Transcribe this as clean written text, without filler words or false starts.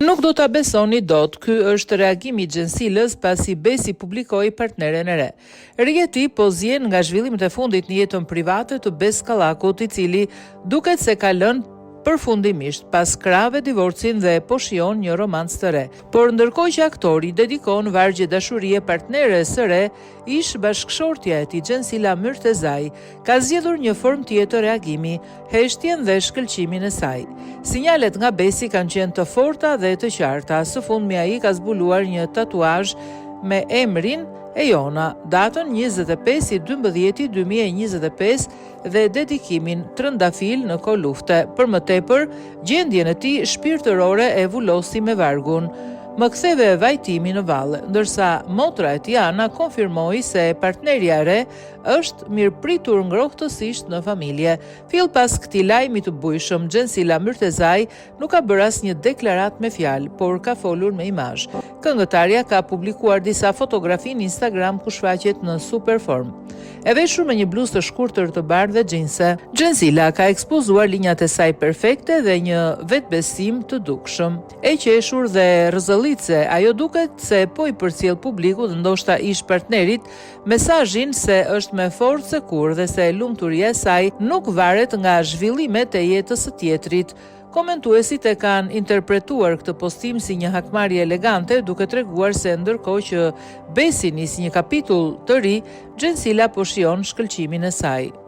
Nuk do ta besoni dot, ky është reagimi i Xhensilës pasi Besi publikoi partneren e re. Rria e tij po zjen nga zhvillimet e fundit në jetën private të Bes Kallakut, i cili duket se ka lënë përfundimisht pas krahave divorcin dhe po shijon një romancë të re. Por ndërkohë që aktori dedikon vargje dashurie partneres së re, ish bashkëshortja e tij Xhensila Myrtezaj ka zgjedhur një formë tjetër reagimi, heshtjen dhe shkëlqimin e saj. Sinjalet nga Besi kanë qenë të forta dhe të qarta. Së fundmi ai ka zbuluar një tatuazh me emrin e Jona, datën 25/12/2025 dhe dedikimin trëndafil në kohë lufte. Për më tepër, gjendjen e tij shpirtërore e vullosi me vargun. Më ktheve vajtimi në valle, ndërsa motra e tij Ana konfirmoi se partnerja e re është mirëpritur ngrohtësisht në familje. Fill pas këtij lajmi të bujshëm, Xhensila Myrtezaj nuk ka bërë asnjë deklaratë me fjalë, por ka folur me imazh. Këngëtarja ka publikuar disa fotografi në Instagram ku shfaqet në super formë. E veshur me një bluzë të shkurtër të bardhë dhe xhinse, Xhensila ka ekspozuar linjat e saj perfekte dhe një vetbesim të dukshëm. E qeshur dhe rrezollice, ajo duket se po i përcjell publikut, ndoshta ish partnerit, mesazhin se është me forcë se kurrë dhe se lumturia e saj nuk varet nga zhvillimet e jetës së tjetrit. Komentuesit e kanë interpretuar këtë postim si një hakmarrje elegante, duke treguar se ndërkohë që Besi nis një kapitull të ri, Xhensila po shijon shkëlqimin e saj.